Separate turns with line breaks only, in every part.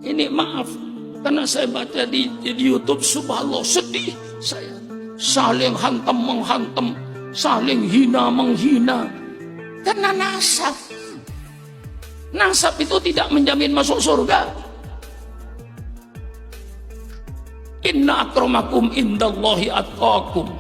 Ini maaf, karena saya baca di YouTube, subhanallah, sedih saya. Saling hantam menghantam, saling hina menghina. Karena nasab. Nasab itu tidak menjamin masuk surga. Inna akramakum indallahi atqakum.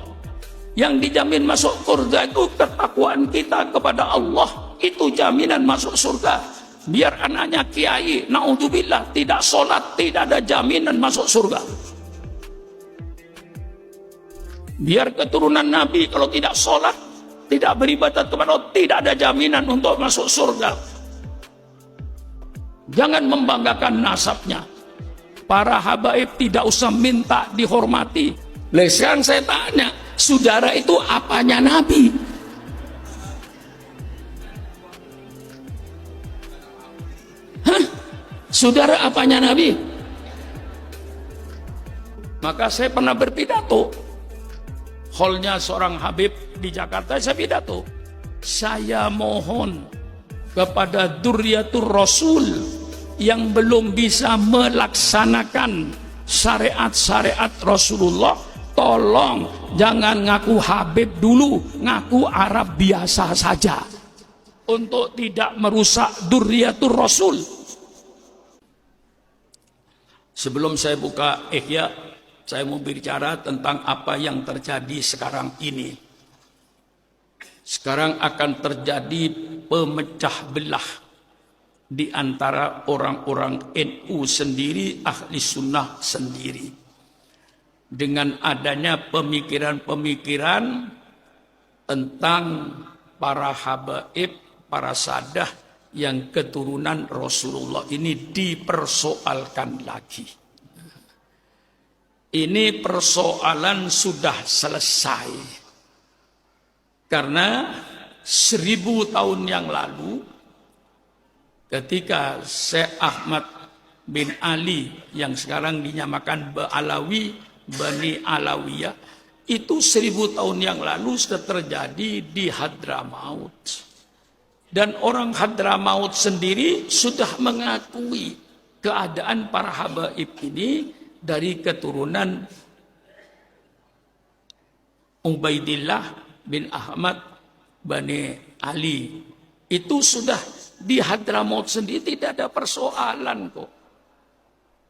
Yang dijamin masuk surga itu ketakwaan kita kepada Allah. Itu jaminan masuk surga. Biar anaknya kiai, naudzubillah, tidak sholat, tidak ada jaminan masuk surga. Biar keturunan Nabi kalau tidak sholat, tidak beribadat kepada Allah, tidak ada jaminan untuk masuk surga. Jangan membanggakan nasabnya. Para habaib tidak usah minta dihormati. Sekarang saya tanya, saudara itu apanya Nabi? Hah? Saudara apanya Nabi? Maka saya pernah berpidato. Hallnya seorang habib di Jakarta, saya pidato. Saya mohon kepada Dzurriyyatur Rasul yang belum bisa melaksanakan syariat-syariat Rasulullah, tolong jangan ngaku Habib dulu, ngaku Arab biasa saja, untuk tidak merusak Dzurriyyatur Rasul. Sebelum saya buka Ihya, saya mau bicara tentang apa yang terjadi sekarang ini. Sekarang akan terjadi pemecah belah di antara orang-orang NU sendiri, ahli sunnah sendiri. Dengan adanya pemikiran-pemikiran tentang para habaib, para sadah yang keturunan Rasulullah ini dipersoalkan lagi. Ini persoalan sudah selesai. Karena 1000 tahun yang lalu, ketika Syekh Ahmad bin Ali yang sekarang dinyamakan Bani Alawiyah, itu 1000 tahun yang lalu sudah terjadi di Hadramaut. Dan orang Hadramaut sendiri sudah mengakui keadaan para habaib ini dari keturunan Ubaidillah bin Ahmad Bani Ali. Itu sudah di Hadramaut sendiri tidak ada persoalan kok.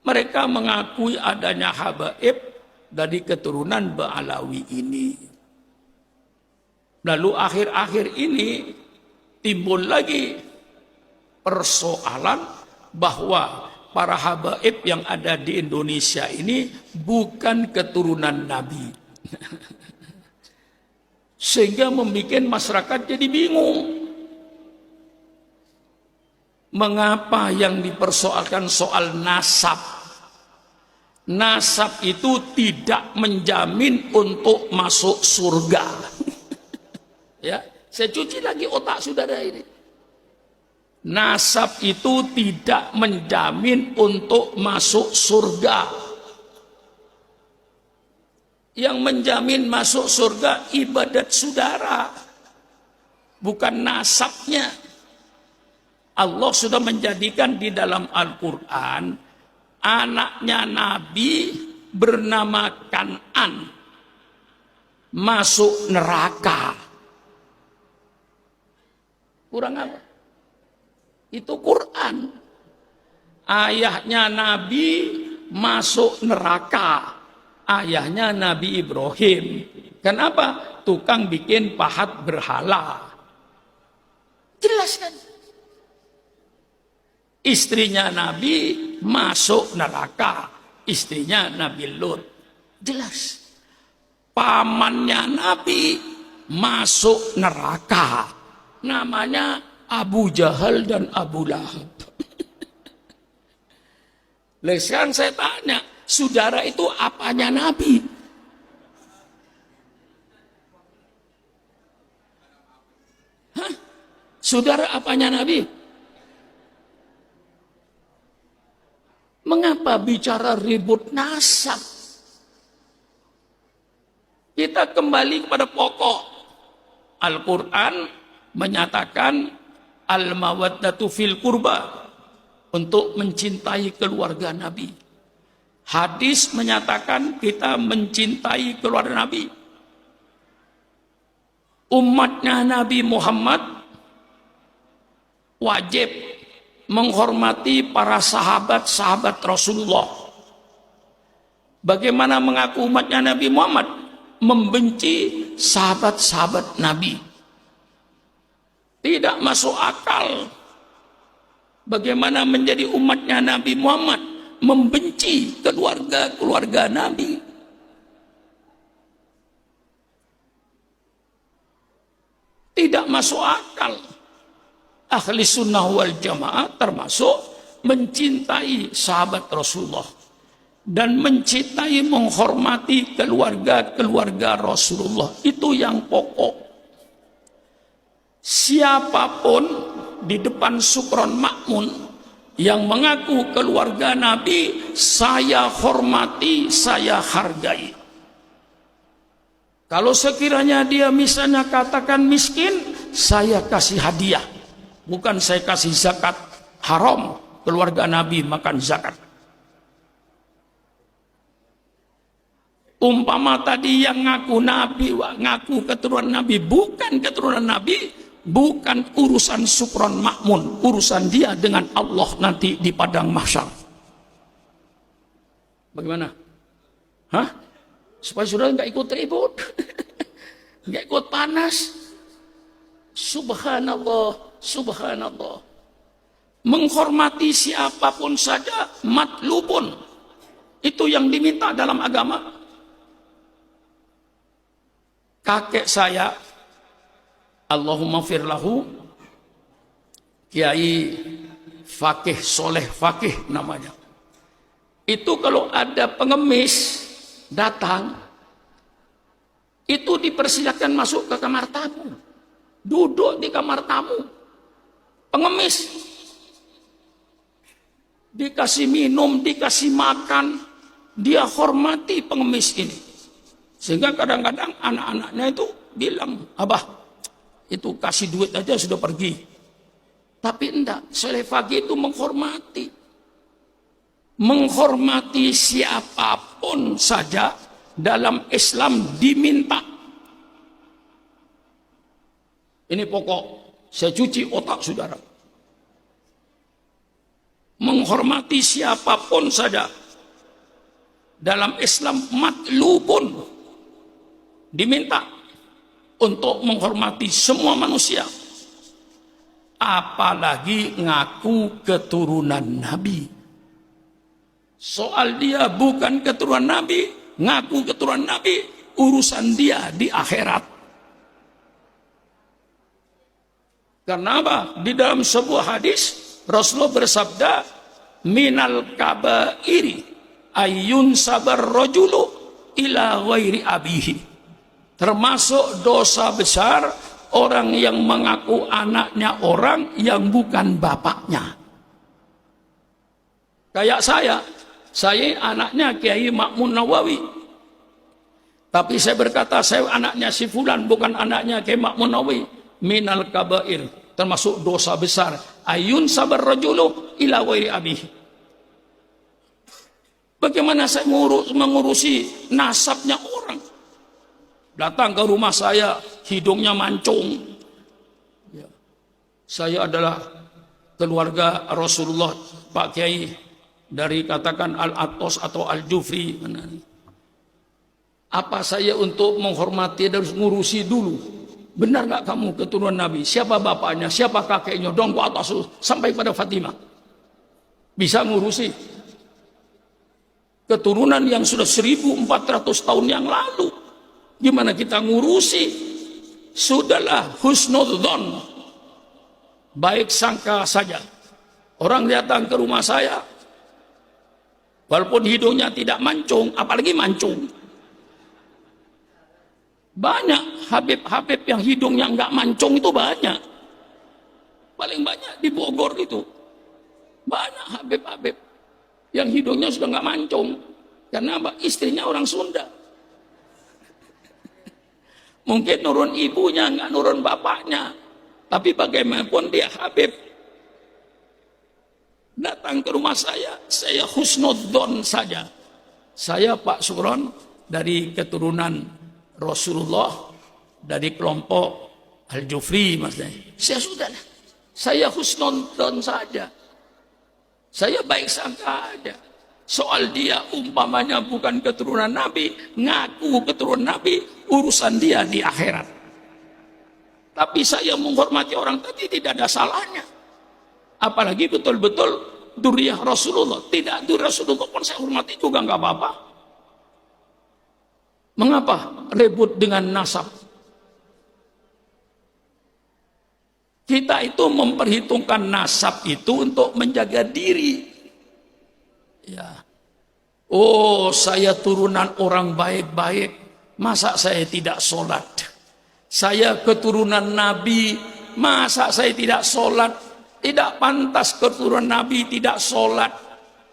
Mereka mengakui adanya habaib dari keturunan Ba'alawi ini. Lalu akhir-akhir ini timbul lagi persoalan bahwa para habaib yang ada di Indonesia ini bukan keturunan Nabi. Sehingga membuat masyarakat jadi bingung. Mengapa yang dipersoalkan soal nasab? Nasab itu tidak menjamin untuk masuk surga. Ya, saya cuci lagi otak saudara ini. Nasab itu tidak menjamin untuk masuk surga. Yang menjamin masuk surga ibadat saudara, bukan nasabnya. Allah sudah menjadikan di dalam Al-Quran anaknya Nabi bernama Kan'an masuk neraka. Kurang apa? Itu Quran. Ayahnya Nabi masuk neraka. Ayahnya Nabi Ibrahim. Kenapa? Tukang bikin pahat berhala. Jelas kan? Istrinya Nabi masuk neraka. Istrinya Nabi Lut. Jelas. Pamannya Nabi masuk neraka. Namanya Abu Jahal dan Abu Lahab. Sekarang saya tanya, saudara itu apanya Nabi? Hah? Saudara apanya Nabi? Mengapa bicara ribut nasab? Kita kembali kepada pokok. Al-Quran menyatakan al-mawaddatu fil qurba. untuk mencintai keluarga Nabi. Hadis menyatakan kita mencintai keluarga Nabi. Umatnya Nabi Muhammad wajib menghormati para sahabat-sahabat Rasulullah. Bagaimana mengaku umatnya Nabi Muhammad? Membenci sahabat-sahabat Nabi. Tidak masuk akal. Bagaimana menjadi umatnya Nabi Muhammad membenci keluarga-keluarga Nabi. Tidak masuk akal. Ahli sunnah wal jamaah termasuk mencintai sahabat Rasulullah dan mencintai, menghormati keluarga-keluarga Rasulullah. Itu yang pokok. Siapapun di depan Sukron Makmun yang mengaku keluarga Nabi, saya hormati, saya hargai. Kalau sekiranya dia misalnya katakan miskin, saya kasih hadiah. Bukan saya kasih zakat. Haram keluarga Nabi makan zakat. Umpama tadi yang ngaku Nabi, ngaku keturunan Nabi, bukan keturunan Nabi, bukan urusan Sukron Makmun, urusan dia dengan Allah nanti di padang mahsyar. Bagaimana? Hah? Supaya saudara nggak ikut ribut, nggak ikut panas. Subhanallah, subhanallah. Menghormati siapapun saja, matlubun. Itu yang diminta dalam agama. Kakek saya, Allahumma firlahu, Kiai Fakih Soleh Fakih namanya. Itu kalau ada pengemis datang, itu dipersilakan masuk ke kamar tamu, duduk di kamar tamu. Pengemis dikasih minum, dikasih makan, dia hormati pengemis ini. Sehingga kadang-kadang anak-anaknya itu bilang, abah itu kasih duit aja sudah pergi. Tapi enggak, Soleh Fakih itu menghormati. Menghormati siapapun saja dalam Islam diminta. Ini pokok. Saya cuci otak saudara. Menghormati siapapun saja dalam Islam matlubun, diminta untuk menghormati semua manusia. Apalagi ngaku keturunan Nabi. Soal dia bukan keturunan Nabi, ngaku keturunan Nabi, urusan dia di akhirat. Karena apa? Di dalam sebuah hadis, Rasulullah bersabda, minal kabairi ayyun sabar rajulu ila ghairi abihi. Termasuk dosa besar orang yang mengaku anaknya orang yang bukan bapaknya. Kayak saya anaknya Kiai Makmun Nawawi. Tapi saya berkata, saya anaknya si fulan, bukan anaknya Kiai Makmun Nawawi. Minal kabair, termasuk dosa besar. Ayun sabar rajulu ila ghairi abihi. Bagaimana saya mengurusi nasabnya orang? Datang ke rumah saya, hidungnya mancung. Ya. Saya adalah keluarga Rasulullah, Pak Kiai. Dari katakan Al-Atos atau Al-Jufri. Apa saya untuk menghormati dan ngurusi dulu? Benar nggak kamu keturunan Nabi? Siapa bapaknya? Siapa kakeknya? Dong ke atas sampai pada Fatimah. Bisa ngurusi. Keturunan yang sudah 1400 tahun yang lalu. Gimana kita ngurusi? Sudahlah husnudzon. Baik sangka saja. Orang datang ke rumah saya, walaupun hidungnya tidak mancung, apalagi mancung. Banyak Habib-Habib yang hidungnya nggak mancung itu banyak. Paling banyak di Bogor itu. Banyak Habib-Habib yang hidungnya sudah nggak mancung. Karena apa? Istrinya orang Sunda. Mungkin nurun ibunya, nggak nurun bapaknya. Tapi bagaimanapun dia Habib. datang ke rumah saya husnudzon saja. Saya Pak Sugron dari keturunan Rasulullah, dari kelompok Al-Jufri maksudnya. Saya husnudzon saja. Saya baik sangka aja. Soal dia umpamanya bukan keturunan Nabi, ngaku keturunan Nabi, urusan dia di akhirat. Tapi saya menghormati orang tadi tidak ada salahnya. Apalagi betul-betul duriyah Rasulullah. Tidak duriyah Rasulullah pun saya hormati juga nggak apa-apa. Mengapa ribut dengan nasab? Kita itu memperhitungkan nasab itu untuk menjaga diri. Ya. Oh, saya turunan orang baik-baik. Masa saya tidak sholat? Saya keturunan Nabi. Masa saya tidak sholat? Tidak pantas keturunan Nabi tidak sholat.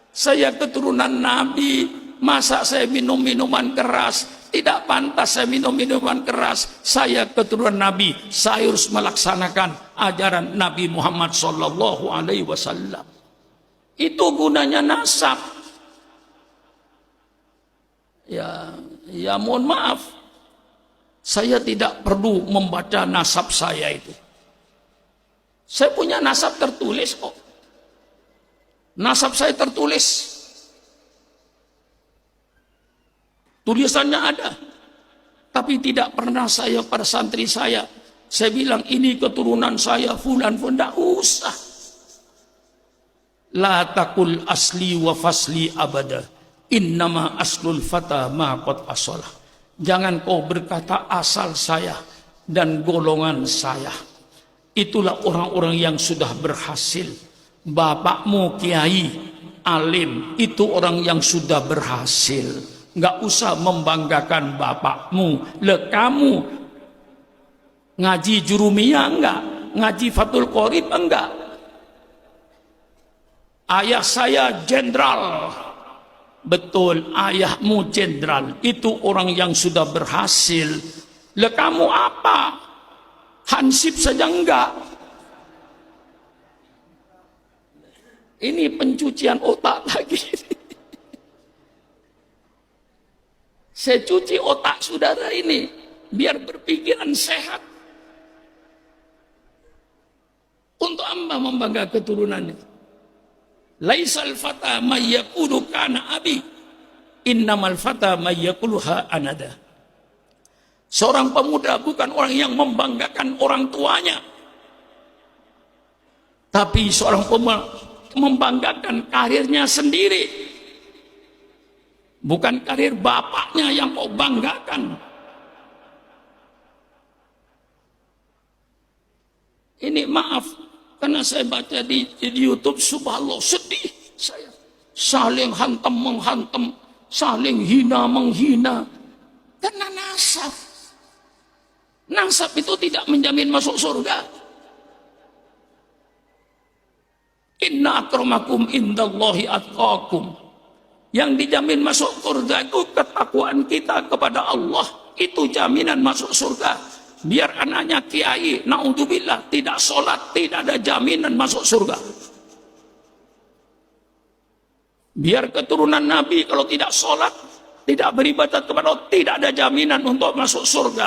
Saya keturunan Nabi. Masa saya minum minuman keras? Tidak pantas saya minum minuman keras. Saya keturunan Nabi. Saya harus melaksanakan ajaran Nabi Muhammad Sallallahu Alaihi Wasallam. Itu gunanya nasab. Ya mohon maaf. Saya tidak perlu membaca nasab saya itu. Saya punya nasab tertulis kok. Nasab saya tertulis. Tulisannya ada. Tapi tidak pernah saya pada santri saya bilang ini keturunan saya fulan. Tidak usah. La takul asli wa fasli abada. Innama aslul fata ma qad asalah. Jangan kau berkata asal saya dan golongan saya. Itulah orang-orang yang sudah berhasil. Bapakmu kiai, alim, itu orang yang sudah berhasil. Nggak usah membanggakan bapakmu. Kamu ngaji jurumiyah enggak? Ngaji Fathul Qorib enggak? Ayah saya jenderal. Betul, ayahmu jenderal. Itu orang yang sudah berhasil. Kamu apa? Hansip saja enggak. Ini pencucian otak lagi. Saya cuci otak saudara ini biar berpikiran sehat. Untuk apa membangga keturunannya? Laisal fata mayyaqulu kana abi. Innamal fata mayyaquluha anada. Seorang pemuda bukan orang yang membanggakan orang tuanya. Tapi seorang pemuda membanggakan karirnya sendiri. Bukan karir bapaknya yang kau banggakan. Ini maaf, karena saya baca di YouTube, subhanallah, sedih saya. Saling hantam menghantam, saling hina menghina. Karena nasab. Nasab itu tidak menjamin masuk surga. Inna akramakum indallahi atqakum. Yang dijamin masuk surga itu ketakwaan kita kepada Allah. Itu jaminan masuk surga. Biar anaknya kiai, naudzubillah, tidak sholat, tidak ada jaminan masuk surga. Biar keturunan Nabi kalau tidak sholat, tidak beribadat kepada Allah, tidak ada jaminan untuk masuk surga.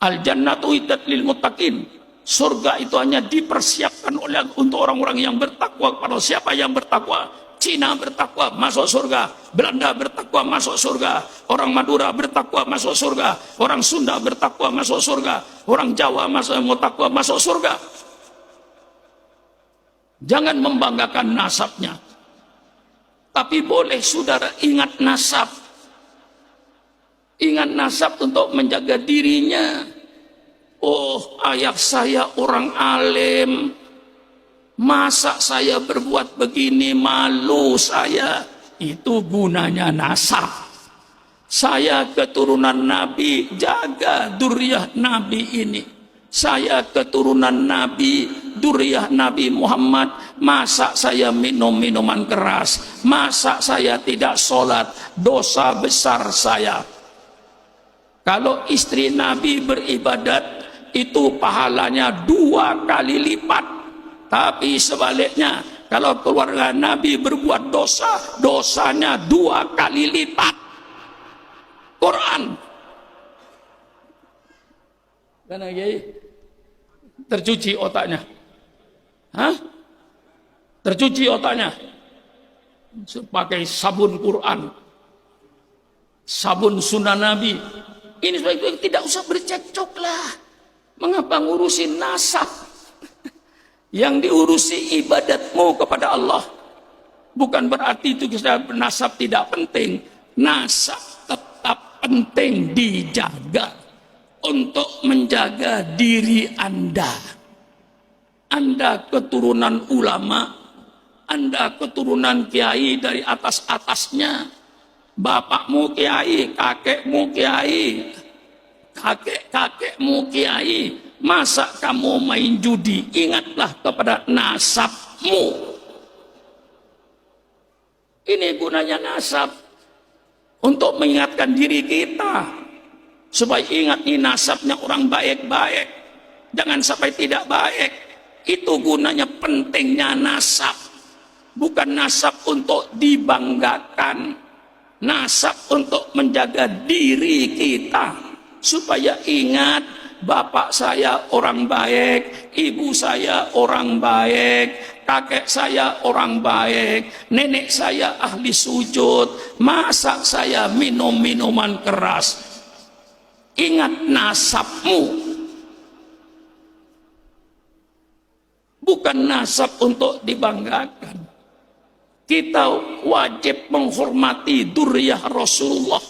Al-jannatu iddat lil muttaqin. Surga itu hanya dipersiapkan untuk orang-orang yang bertakwa kepada Allah. Siapa yang bertakwa? Cina bertakwa masuk surga, Belanda bertakwa masuk surga, orang Madura bertakwa masuk surga, orang Sunda bertakwa masuk surga, orang Jawa bertakwa masuk surga. Jangan membanggakan nasabnya. Tapi boleh saudara ingat nasab. Ingat nasab untuk menjaga dirinya. Oh, ayah saya orang alim. Masa saya berbuat begini, malu saya. Itu gunanya nasab. Saya keturunan Nabi, jaga duriyah Nabi ini. Saya keturunan Nabi, duriyah Nabi Muhammad. Masa saya minum minuman keras, masa saya tidak sholat, dosa besar saya. Kalau istri Nabi beribadat, itu pahalanya 2 kali lipat. Tapi sebaliknya, kalau keluarga Nabi berbuat dosa, dosanya 2 kali lipat. Quran. Karena tercuci otaknya. Hah? Tercuci otaknya. Pakai sabun Quran. Sabun sunnah Nabi. Ini sebab itu tidak usah bercekcok lah. Mengapa ngurusin nasab? Yang diurusi ibadatmu kepada Allah. Bukan berarti itu nasab tidak penting. Nasab tetap penting dijaga. Untuk menjaga diri Anda. Anda keturunan ulama. Anda keturunan kiai dari atas-atasnya. Bapakmu kiai, kakekmu kiai. Kakek-kakekmu kiai. Masa kamu main judi? Ingatlah kepada nasabmu. Ini gunanya nasab. Untuk mengingatkan diri kita. Supaya ingat ini nasabnya orang baik-baik. Jangan sampai tidak baik. Itu gunanya pentingnya nasab. Bukan nasab untuk dibanggakan. Nasab untuk menjaga diri kita. Supaya ingat, bapak saya orang baik, ibu saya orang baik, kakek saya orang baik, nenek saya ahli sujud, masa saya minum minuman keras. Ingat nasabmu. Bukan nasab untuk dibanggakan. Kita wajib menghormati duriyah Rasulullah.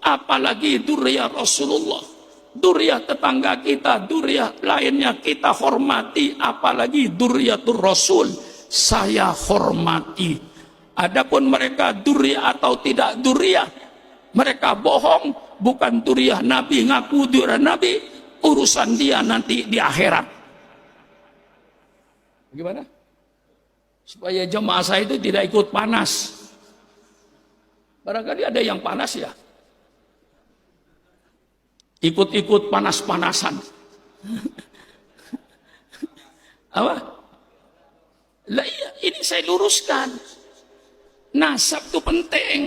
Apalagi duriyah Rasulullah. Duriyah tetangga kita, duriyah lainnya kita hormati. Apalagi duriyatul Rasul. Saya hormati. Adapun mereka duriyah atau tidak duriyah. Mereka bohong. Bukan duriyah Nabi, ngaku duriyah Nabi, urusan dia nanti di akhirat. Gimana? Supaya jemaah saya itu tidak ikut panas. Barangkali ada yang panas ya. Ikut-ikut panas-panasan. Apa? Lah iya, ini saya luruskan. Nasab itu penting.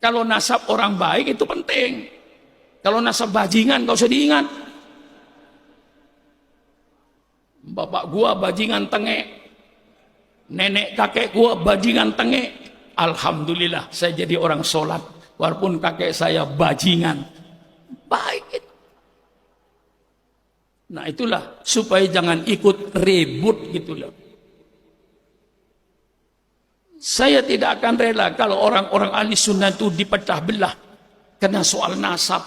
Kalau nasab orang baik itu penting. Kalau nasab bajingan gak usah diingat. Bapak gua bajingan tengek. Nenek kakek gua bajingan tengek. Alhamdulillah saya jadi orang sholat. Walaupun kakek saya bajingan. Baik. Nah itulah. Supaya jangan ikut ribut gitu loh. Saya tidak akan rela kalau orang-orang ahli sunnah itu dipecah belah karena soal nasab.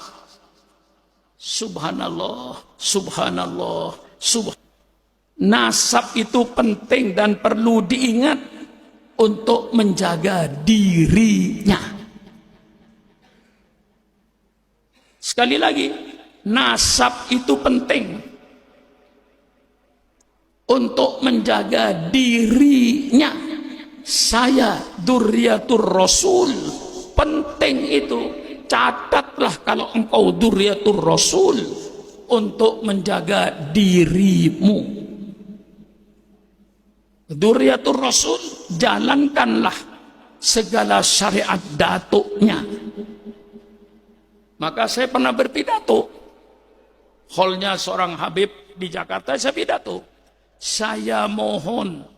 Subhanallah, subhanallah, Nasab itu penting dan perlu diingat untuk menjaga dirinya. Sekali lagi, nasab itu penting untuk menjaga dirinya. Saya Duriyatur Rasul. Penting itu. Catatlah kalau engkau Duriyatur Rasul untuk menjaga dirimu. Duriyatur Rasul, jalankanlah segala syariat datuknya. Maka saya pernah berpidato. Hallnya seorang Habib di Jakarta, saya pidato. Saya mohon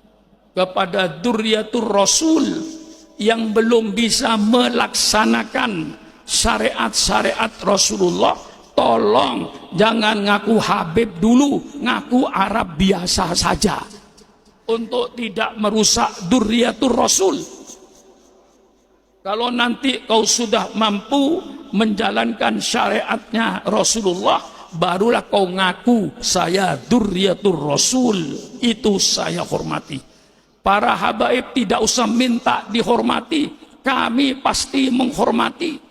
kepada Duriyatur Rasul yang belum bisa melaksanakan syariat-syariat Rasulullah, tolong jangan ngaku Habib dulu, ngaku Arab biasa saja untuk tidak merusak Duriyatur Rasul. Kalau nanti kau sudah mampu menjalankan syariatnya Rasulullah, barulah kau ngaku saya Duriyatur Rasul. Itu saya hormati. Para habaib tidak usah minta dihormati, kami pasti menghormati.